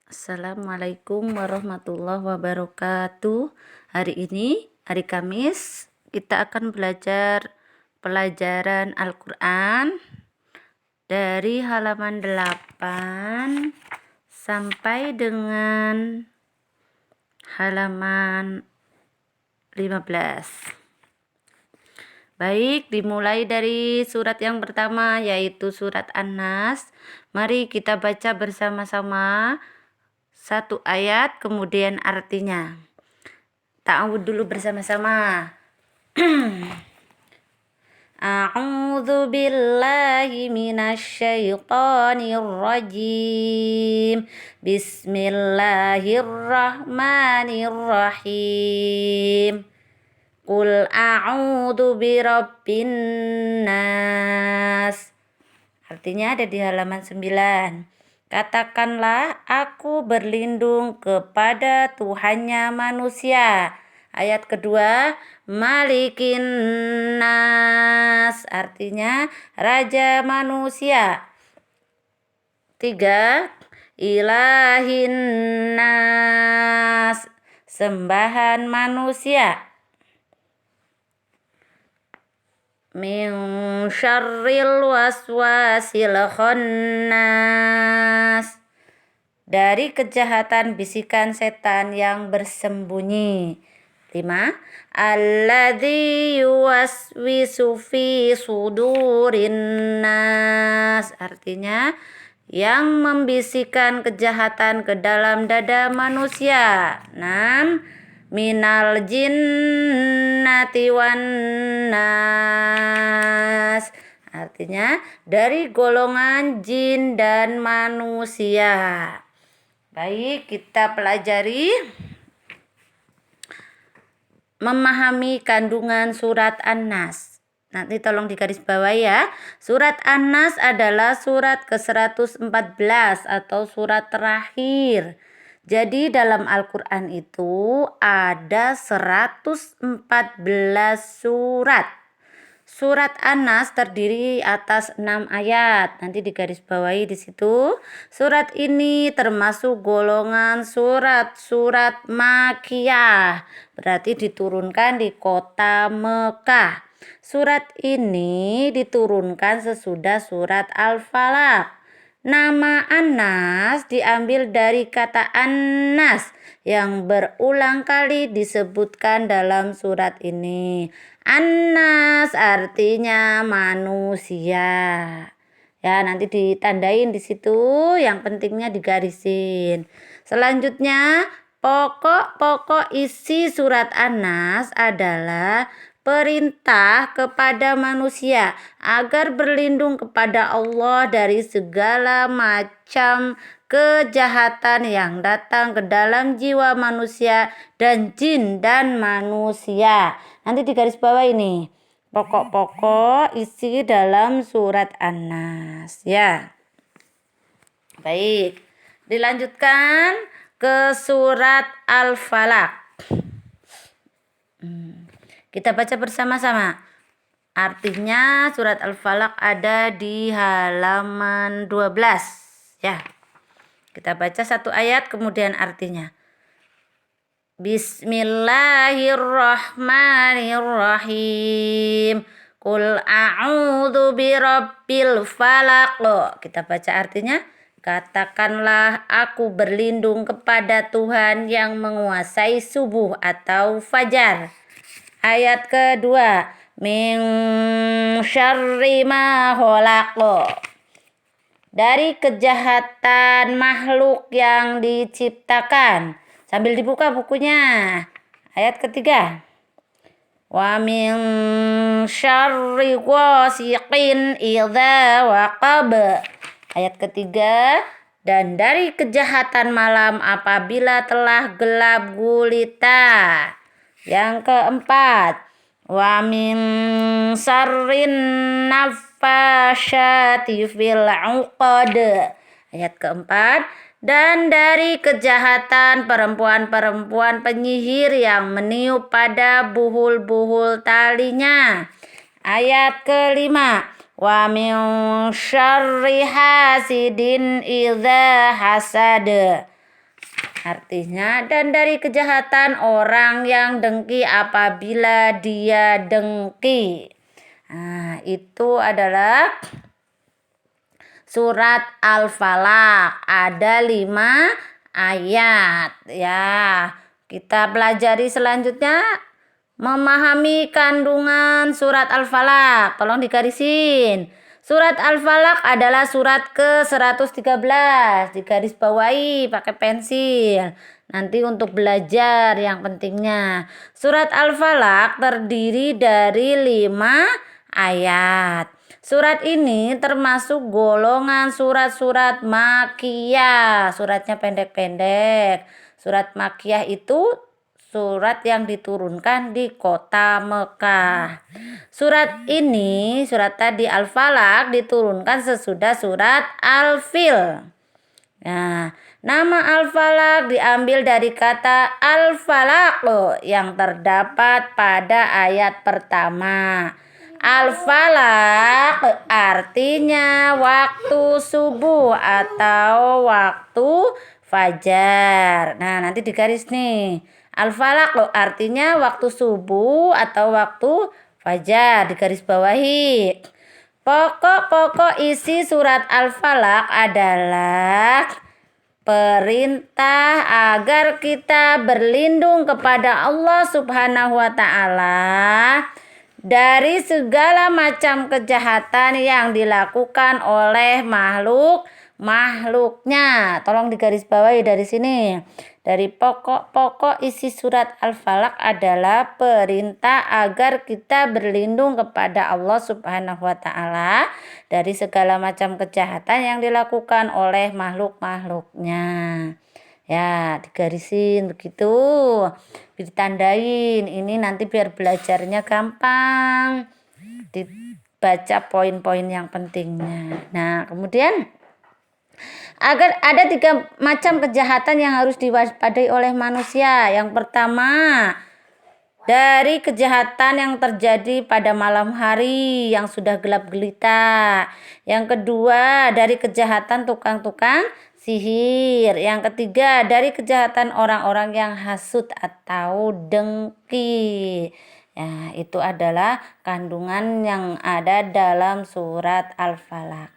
Assalamualaikum warahmatullahi wabarakatuh. Hari ini, hari Kamis, kita akan belajar pelajaran Al-Quran dari halaman 8 sampai dengan halaman 15. Baik, dimulai dari surat yang pertama, yaitu surat An-Nas. Mari kita baca bersama-sama satu ayat, kemudian artinya. Ta'awud dulu bersama-sama. A'udzu billahi minasyaitonir rajim. Bismillahirrahmanirrahim. Qul a'udzu birabbin nas. Artinya ada di halaman 9. Katakanlah, aku berlindung kepada Tuhannya manusia. Ayat kedua, Malikin nas, artinya Raja manusia. 3, Ilahin nas, sembahan manusia. Min syarril waswasil khannas, dari kejahatan bisikan setan yang bersembunyi. 5, alladzi yuwaswisu fi sudurin nas, artinya yang membisikkan kejahatan ke dalam dada manusia. 6, minal jinnati wan nas, artinya dari golongan jin dan manusia. Baik, kita pelajari memahami kandungan surat An-Nas. Nanti tolong digarisbawahi ya. Surat An-Nas adalah surat ke-114 atau surat terakhir. Jadi dalam Al-Quran itu ada 114 surat. Surat An-Nas terdiri atas 6 ayat. Nanti digarisbawahi di situ. Surat ini termasuk golongan surat-surat Makkiyah. Berarti diturunkan di kota Mekah. Surat ini diturunkan sesudah surat Al-Falaq. Nama An-Nas diambil dari kata An-Nas yang berulang kali disebutkan dalam surat ini. An-Nas artinya manusia. Ya, nanti ditandain di situ, yang pentingnya digarisin. Selanjutnya, pokok-pokok isi surat An-Nas adalah perintah kepada manusia agar berlindung kepada Allah dari segala macam kejahatan yang datang ke dalam jiwa manusia dan jin dan manusia. Nanti di garis bawah ini pokok-pokok isi dalam surat An-Nas ya. Baik, dilanjutkan ke surat Al-Falaq. Kita baca bersama-sama. Artinya surat Al-Falaq ada di halaman 12 ya. Kita baca satu ayat kemudian artinya. Bismillahirrahmanirrahim. Qul a'udzu birabbil falaq. Kita baca artinya. Katakanlah, aku berlindung kepada Tuhan yang menguasai subuh atau fajar. Ayat kedua, min syarri ma khalaq, dari kejahatan makhluk yang diciptakan. Sambil dibuka bukunya. Ayat ketiga, wa min syarri ghasiqin idza waqab. Ayat ketiga, dan dari kejahatan malam apabila telah gelap gulita. Yang keempat, wa min syarrin naffasyati fil 'uqad. Ayat keempat, dan dari kejahatan perempuan-perempuan penyihir yang meniup pada buhul-buhul talinya. Ayat kelima, wa min syarri hasidin idza hasad. Artinya, dan dari kejahatan orang yang dengki apabila dia dengki. Nah, itu adalah surat Al-Falaq. Ada 5 ayat. Ya, kita pelajari selanjutnya. Memahami kandungan surat Al-Falaq. Tolong digarisin. Surat Al-Falaq adalah surat ke-113. Digaris bawahi pakai pensil. Nanti untuk belajar yang pentingnya. Surat Al-Falaq terdiri dari 5 ayat. Surat ini termasuk golongan surat-surat Makkiyah. Suratnya pendek-pendek. Surat Makkiyah itu surat yang diturunkan di kota Mekah. Surat ini, surat tadi Al-Falaq diturunkan sesudah surat Al-Fil. Nah, nama Al-Falaq diambil dari kata Al-Falaq yang terdapat pada ayat pertama. Al-Falaq artinya waktu subuh atau waktu fajar. Nah, nanti digaris nih. Al-Falaq artinya waktu subuh atau waktu fajar, digaris bawahi. Pokok-pokok isi surat Al-Falaq adalah perintah agar kita berlindung kepada Allah Subhanahu wa taala dari segala macam kejahatan yang dilakukan oleh makhluknya. Tolong digarisbawahi dari sini. Dari pokok-pokok isi surat Al-Falaq adalah perintah agar kita berlindung kepada Allah Subhanahu wa taala dari segala macam kejahatan yang dilakukan oleh makhluk-makhluknya. Ya, digarisin begitu. Ditandain. Ini nanti biar belajarnya gampang. Dibaca poin-poin yang pentingnya. Nah, kemudian agar ada 3 macam kejahatan yang harus diwaspadai oleh manusia. Yang pertama, dari kejahatan yang terjadi pada malam hari yang sudah gelap gelita. Yang kedua, dari kejahatan tukang-tukang sihir. Yang ketiga, dari kejahatan orang-orang yang hasud atau dengki. Ya, itu adalah kandungan yang ada dalam surat Al-Falaq.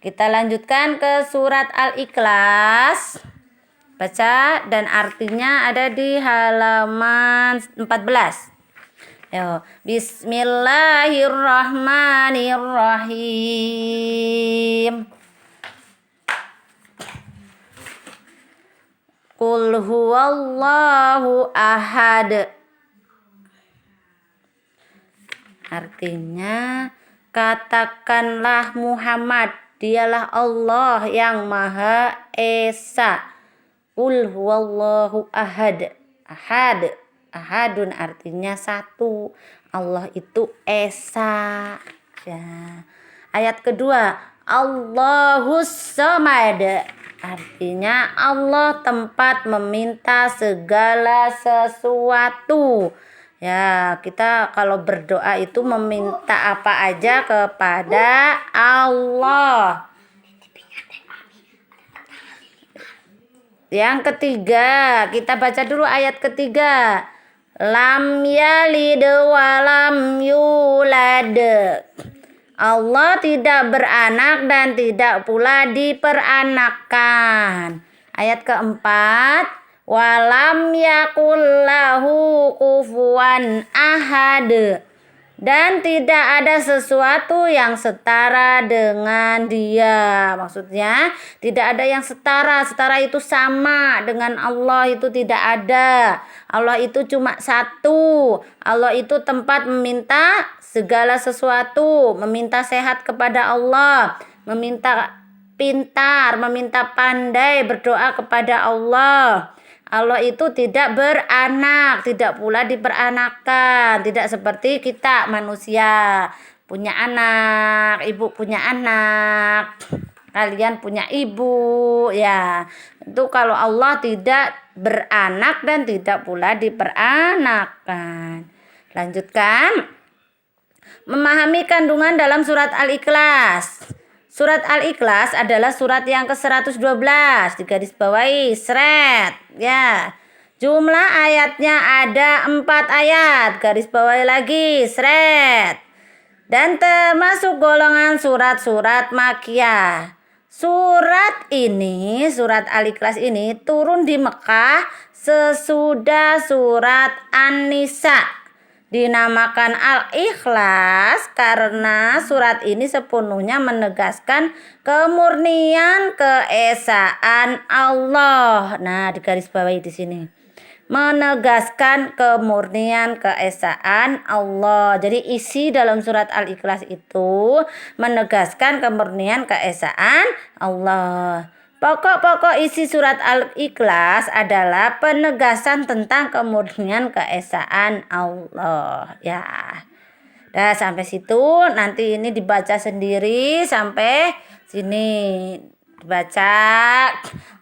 Kita lanjutkan ke surat Al-Ikhlas. Baca dan artinya ada di halaman 14. Yo, Bismillahirrahmanirrahim. Qul huwallahu ahad. Artinya, katakanlah Muhammad, dialah Allah yang Maha Esa. Qul huwallahu ahad. Ahadun artinya satu. Allah itu Esa. Ya. Ayat kedua, Allahus Samad. Artinya Allah tempat meminta segala sesuatu. Ya, kita kalau berdoa itu meminta apa aja kepada Allah. Yang ketiga, kita baca dulu ayat ketiga. Lam yalid walam yulad. Allah tidak beranak dan tidak pula diperanakkan. Ayat keempat. Walam yakul lahu kufuwan ahad. Dan tidak ada sesuatu yang setara dengan dia. Maksudnya tidak ada yang setara. Setara itu sama dengan Allah, itu tidak ada. Allah itu cuma satu. Allah itu tempat meminta segala sesuatu. Meminta sehat kepada Allah. Meminta pintar, meminta pandai berdoa kepada Allah. Allah itu tidak beranak, tidak pula diperanakkan, tidak seperti kita manusia punya anak, ibu punya anak, kalian punya ibu, ya. Itu kalau Allah tidak beranak dan tidak pula diperanakkan. Lanjutkan. Memahami kandungan dalam surat Al-Ikhlas. Surat Al-Ikhlas adalah surat yang ke-112, digarisbawahi, seret, ya. Jumlah ayatnya ada 4 ayat, garis bawahi lagi, seret. Dan termasuk golongan surat-surat Makkiyah. Surat Al-Ikhlas ini turun di Mekah sesudah surat An-Nisa. Dinamakan Al-Ikhlas karena surat ini sepenuhnya menegaskan kemurnian keesaan Allah. Nah, digarisbawahi di sini. Menegaskan kemurnian keesaan Allah. Jadi isi dalam surat Al-Ikhlas itu menegaskan kemurnian keesaan Allah. Pokok-pokok isi surat Al-Ikhlas adalah penegasan tentang kemurnian keesaan Allah. Ya. Dah sampai situ, nanti ini dibaca sendiri sampai sini. Dibaca.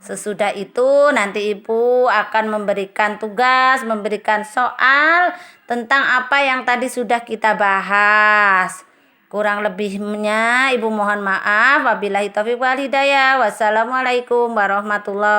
Sesudah itu nanti Ibu akan memberikan tugas, memberikan soal tentang apa yang tadi sudah kita bahas. Kurang lebihnya Ibu mohon maaf. Wabillahi taufiq wal hidayah. Wassalamualaikum warahmatullahi wabarakatuh.